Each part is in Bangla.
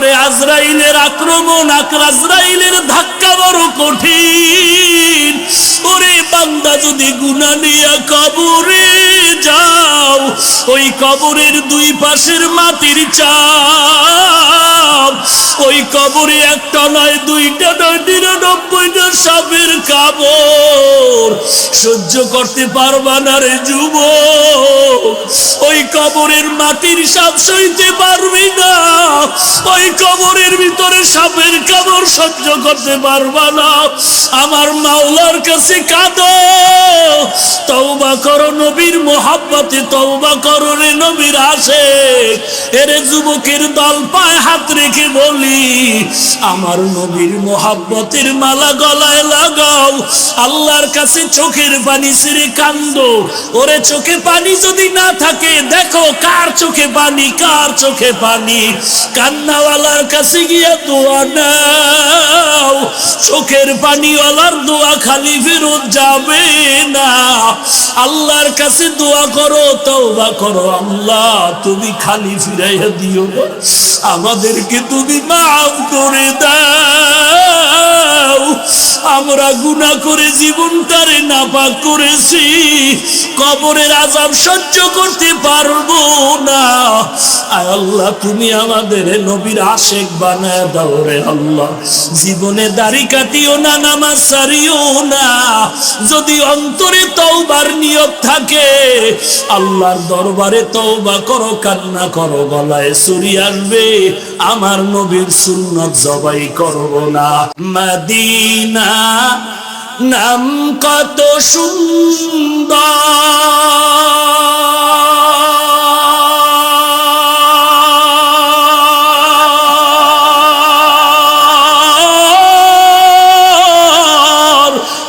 কবরে আজরাইলের আক্রমণ, আজরাইলের ধাক্কা বড় কঠিন। ওরে বান্দা যদি গুনাহ নিয়ে কবরে যাও, ওই কবরের দুই পাশের মাটির চাপ, ওই কবরে একটা নয়, দুইটা নয়, ৯৯টা সাপের কামড় সহ্য করতে পারবা না রে যুবক। ওই কবরের মাটির সাপ সইতে পারবি না, ওই কবরের ভিতরে সাপের কামড় সহ্য করতে পারবা না। আমার মাওলার কাছে কাঁদো, তওবা করো, নবীর মোহাব্বতে তওবা করো রে নবীর আশিক। এরে যুবকের দল পায়ে হাত রেখে বলি, আমার নবীর মোহাব্বতের মালা গলায় লাগাও। আল্লাহর কাছে চোখের পানি ছেড়ে কান্দো। ওরে চোখে পানি যদি না থাকে, দেখো কার চোখে পানি, কার চোখে পানি। কান্নাওয়ালার কাছে গিয়া দোয়া নাও, চোখের পানিওয়ালার দোয়া খালি ফেরত যাবে না। আল্লাহর কাছে দোয়া করো, তওবা করো, আল্লাহ তুমি খালি ফিরাইয়া দিও না, আমাদেরকে তুমি মাফ করে দাও। আমরা গুনাহ করে জীবনটারে নাপাক করেছি, কবরের আযাব সহ্য করতে পারবো না। আয় আল্লাহ তুমি আমাদের নবীর আশিক বানায় দাও রে আল্লাহ। জীবনে দাড়ি কাটিও না, নামাজ ছাড়িও না। যদি অন্তরে তওবার নিয়ত থাকে, আল্লাহর দরবারে তওবা করো, কান্না করো, গলায় ছুরি আসবে, আমার নবীর সুন্নাত জবাই করব না। মদিনা নাম কত সুন্দর,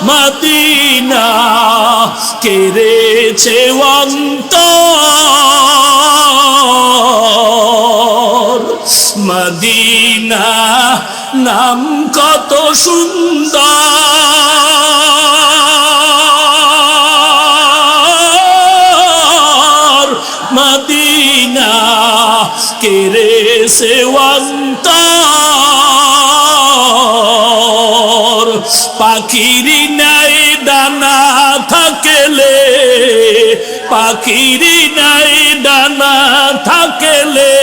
মদিনা কেড়েছে অন্তর। মদিনা নাম কত সুন্দর, মদিনা কেড়েছে অন্তর। পাখির নাই ডানা থাকলে, পাখির নাই ডানা থাকলে,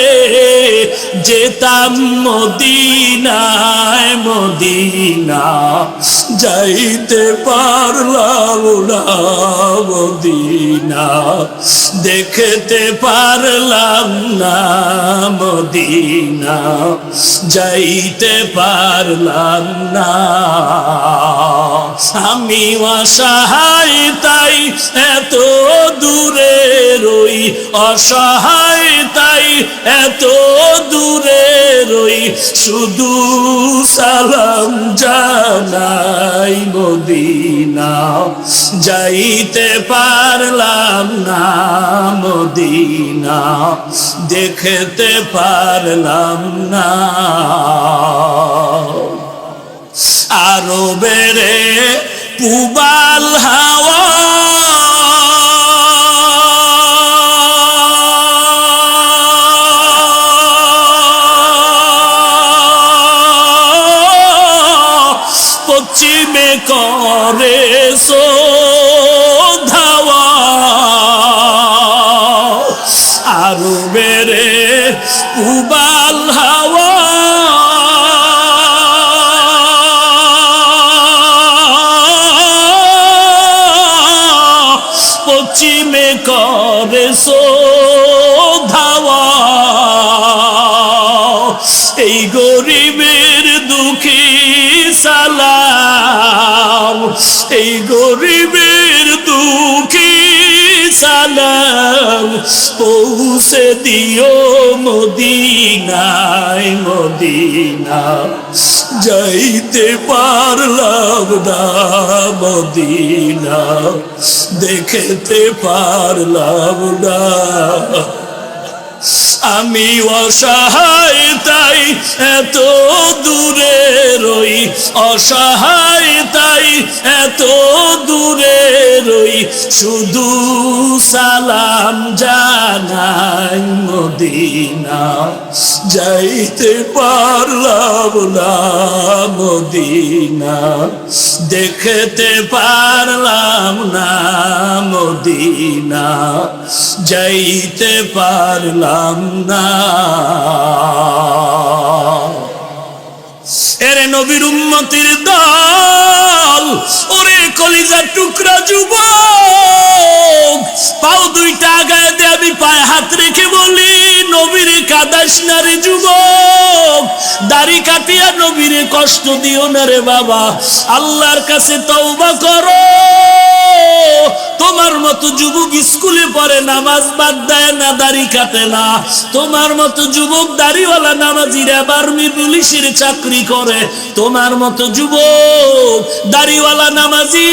যেতাম মদিনায়, মদিনা যাইতে পারলাম না, মদিনা দেখতে পারলাম না, মদিনা যাইতে পারলাম না। আমি অসহায় তাই এত দূরে রই, অসহায় তাই এত দূরে রই, শুধু সালাম জানাই, মদিনা যাইতে পারলাম না, মদিনা দেখতে পারলাম না। আরবের পুবাল হাওয়া পশ্চিমে করে ধাওয়া, আরবের পুবাল হাওয়া পশ্চিমে করে ধাওয়া। এই গরিবের দুঃখী সালাম, এই গরিবের দুঃখী সালাম পৌঁছে দিও মদিনায়, মদিনা যাইতে পারলাম না, মদিনা দেখতে পারলাম না। আমি অসহায় তাই এত দূরে রই, অসহায় তাই এত দূরে রই, শুধু সালাম জানাই মদিনা যাইতে পারলাম না মদিনা দেখতে পারলাম না মদিনা যাইতে পারলাম না এরে নবীর উম্মতের দল ওরে কলিজার টুকরা যুবক পাও দুইটা আগায় দে আমি পায়ে হাত রেখে বলি নবীরে কাদাস না রে যুবক দাড়ি কাটিয়া নবীরে কষ্ট দিও না রে বাবা আল্লাহর কাছে তওবা করো তোমার মতো যুবক স্কুলে পড়ে নামাজ বাদ দেয় না দাড়ি কাটে না তোমার মতো যুবক দাড়িওয়ালা নামাজিরা আর্মি পুলিশের চাকরি করে তোমার মতো যুবক দাড়িওয়ালা নামাজি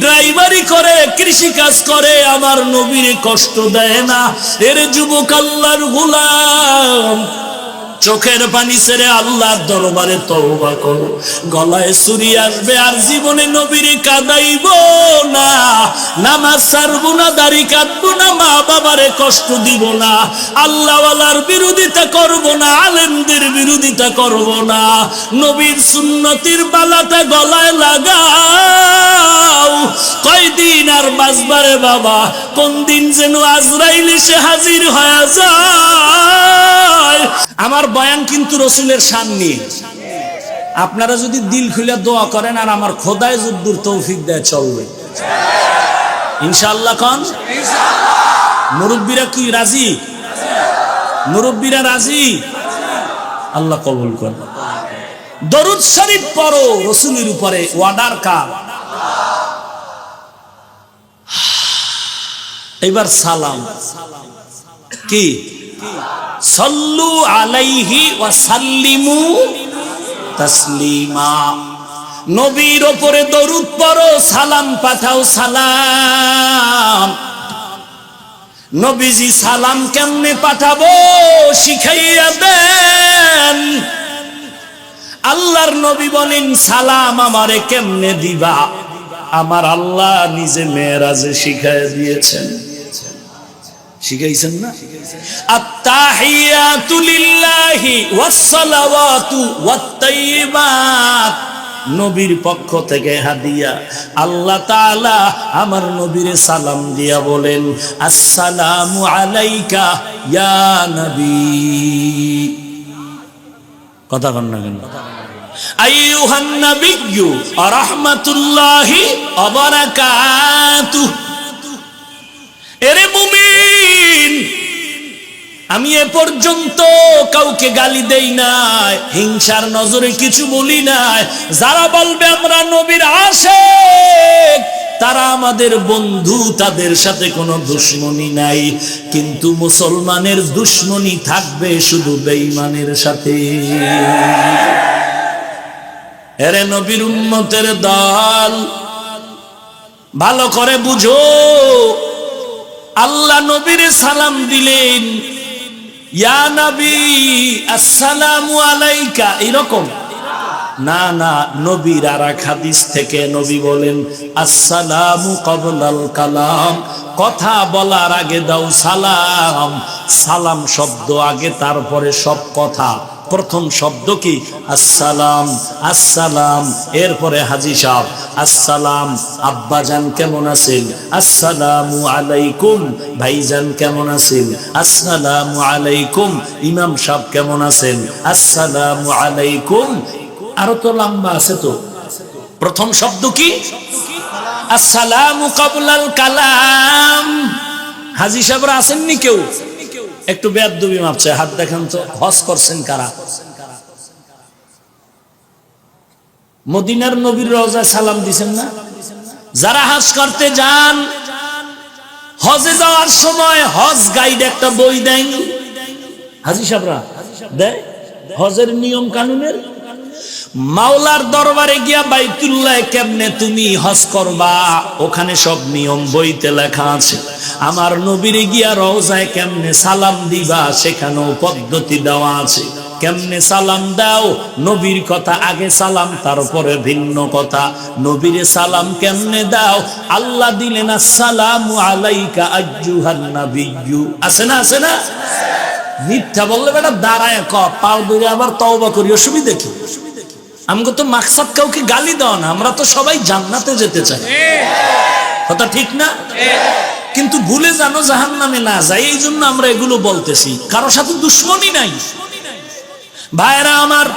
ড্রাইভারি করে কৃষি কাজ করে আমার নবীরে কষ্ট দেয় না এর যুবক আল্লাহর গোলাম চোখের পানি ছেড়ে আল্লাহর দরবারে তওবা করো গলায় ছুরি আসবে আর জীবনে নবীরে কাঁদাইব না নামাজ ছাড়বো না দাড়ি কাটবো না মা বাবারে কষ্ট দিব না আল্লাহওয়ালার বিরোধিতা করব না আলেমদের বিরোধিতা করব না নবীর সুন্নতির বালাটা গলায় লাগাও কয়দিন আর বাঁচবারে বাবা কোন দিন যেন আজরাইল এসে হাজির হয়ে যায় আমার বয়ান কিন্তু রসুলের শান নিয়ে আপনারা যদি দিল খুলে দোয়া করেন আর আমার খোদায় যদ্দুর তৌফিক দেয় চলবে ইনশাআল্লাহ কোন মুরব্বীরা কি রাজি মুরব্বীরা রাজি আল্লাহ কবুল করুন দরুদ শরীফ পড়ো রসুলের উপরে ওয়ার্ডার কার এবার সালাম কি সাল্লু আলাইহি ওয়া সাল্লিমু তাসলিমা নবীর উপরে দরুদ পড়ো সালাম পাঠাও সালাম নবীজি সালাম কেমনে পাঠাবো শিখাইয়া দেন আল্লাহর নবী বলেন সালাম আমারে কেমনে দিবা আমার আল্লাহ নিজে মেরাজে শিখাইয়া দিয়েছেন শিখাইছেন না আত্তাহিয়াতু লিল্লাহি ওয়াস সালাওয়াতু ওয়াত তাইয়্যিবাত নবীর পক্ষ থেকে হাদিয়া আল্লাহ তাআলা আমার নবীরে সালাম দিয়া বলেন আসসালামু আলাইকা ইয়া নবী কথা কন না কেন আইয়ুহান নাবিয়্যু রাহমাতুল্লাহি ওয়া বারাকাতুহু এরে মুমিন আমি এ পর্যন্ত কাউকে গালি দেই নাই হিংসার নজরে কিছু বলি নাই যারা বলবে আমরা নবীর আশিক তারা আমাদের বন্ধু তাদের সাথে কোনো দুশমনি নাই কিন্তু মুসলমানের দুশমনি থাকবে শুধু বেঈমানের সাথে এরে নবীর উম্মতের দল ভালো করে বুঝো আল্লাহ নবীরে সালাম দিলেন ইয়া নবী আসসালামু আলাইকা এরকম না না নবীর আরেক হাদিস থেকে নবী বলেন আসসালামু ক্বাবলাল কালাম কথা বলার আগে দাও সালাম সালাম শব্দ আগে তারপরে সব কথা প্রথম শব্দ কি আসসালাম আসসালাম এরপরে হাজী সাহেব আসসালাম আব্বাজান কেমন আছেন আসসালামু আলাইকুম ভাইজান কেমন আছেন আসসালামু আলাইকুম ইমাম সাহেব কেমন আছেন আসসালামু আলাইকুম আরো তো লম্বা আছে তো প্রথম শব্দ কি আসসালামু ক্বাবলাল কালাম হাজী সাহেবরা আছেননি কেউ একটু বেয়াদবি মাপছে হাত দেখান তো হজ করছেন কারা মদিনার নবীর রওজায় সালাম দিবেন না যারা হজ করতে যান হজে যাওয়ার সময় হজ গাইড একটা বই দেন হাজী সাহেবরা দেয় হজের নিয়ম কানুনের মাওলার দরবারে গিয়া বাইতুল্লাহ কেমনে তুমি হজ করবা, ওখানে সব নিয়ম বইতে লেখা আছে। আমার নবীরে গিয়া রওজায় কেমনে সালাম দিবা, সেখানেও পদ্ধতি দেওয়া আছে। কেমনে সালাম দাও, নবীর কথা আগে সালাম, তারপরে ভিন্ন কথা। নবীরে সালাম কেমনে দাও, আল্লাহ দিলেন আসসালামু আলাইকা আইয়ুহান নাবিয়্যু, আছে না আছে না? মিথ্যা বললে বেটা দাঁড়ায় ক, পাও ধরে আবার তওবা করি, অসুবিধা কি? আমগো তো মাকসাদ কাউকে গালি দাও না, আমরা তো সবাই জান্নাতে যেতে চাই, কথা ঠিক না? কিন্তু ভুলে জানো জাহান্নামে না যায়, এই জন্য আমরা এগুলো বলতেছি। কারোর সাথে দুশ্মনী নাই ভাইরা আমার।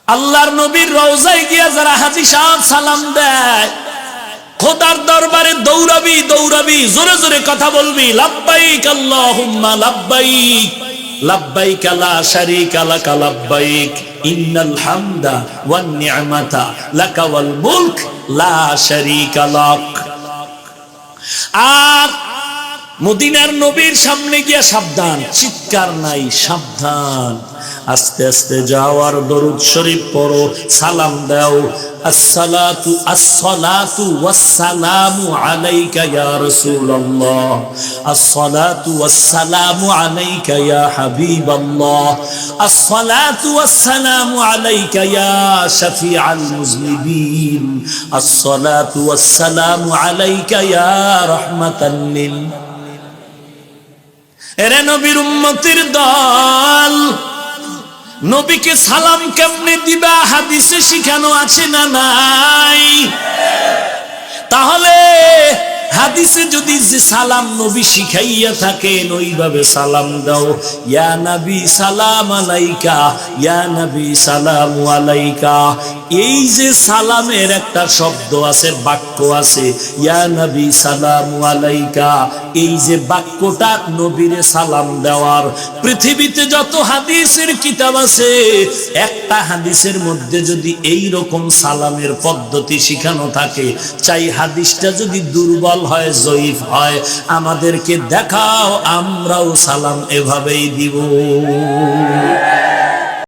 আল্লাহর নবীর রওজায় গিয়া যারা হাজী সাহেব সালাম দেয়, খোদার দরবারে দৌড়াবি দৌড়াবি, জোরে জোরে কথা বলবি, লাব্বাইক আল্লাহুম্মা লাব্বাইক, লাব্বাইক লা শারীকা লাকা লাব্বাইক, ইন্নাল হামদা ওয়ান নি'মাতা লাকা ওয়াল মুলক লা শারীকা লাক। আর মদিনার নবীর সামনে গিয়া সাবধান, চিৎকার নাই, সাবধান, আস্তে আস্তে যাও আর দরুদ শরীফ পড়ো, সালাম দাও। আসসালাতু আসসালাতু ওয়াসসালামু আলাইকা ইয়া রাসূলুল্লাহ, আসসালাতু ওয়াসসালামু আলাইকা ইয়া হাবিবাল্লাহ, আসসালাতু ওয়াসসালামু আলাইকা ইয়া শাফিআল মুজনিবিন, আসসালাতু ওয়াসসালামু আলাইকা ইয়া রাহমাতাল লিল। এরে নবীর উম্মতের দল, নবীকে সালাম কেমনে দিবা হাদিসে শিখানো আছে না নাই? তাহলে হাদিসে যদি যে সালাম নবী শিখাইয়া থাকেন, ওইভাবে সালাম দাও। ইয়া নবী সালাম আলাইকা, ইয়া নবী সালামু আলাইকা। এই যে সালামের একটা শব্দ আছে, বাক্য আছে, ইয়া নবী সালামু আলাইকা, এই যে বাক্যটা নবীরে সালাম দেওয়ার, পৃথিবীতে যত হাদিসের কিতাব আছে, একটা হাদিসের মধ্যে যদি এই রকম সালামের পদ্ধতি শিখানো থাকে, চাই হাদিসটা যদি দুর্বল হয়, জয়ীফ হয়, আমাদেরকে দেখাও, আমরাও সালাম এভাবেই দিব।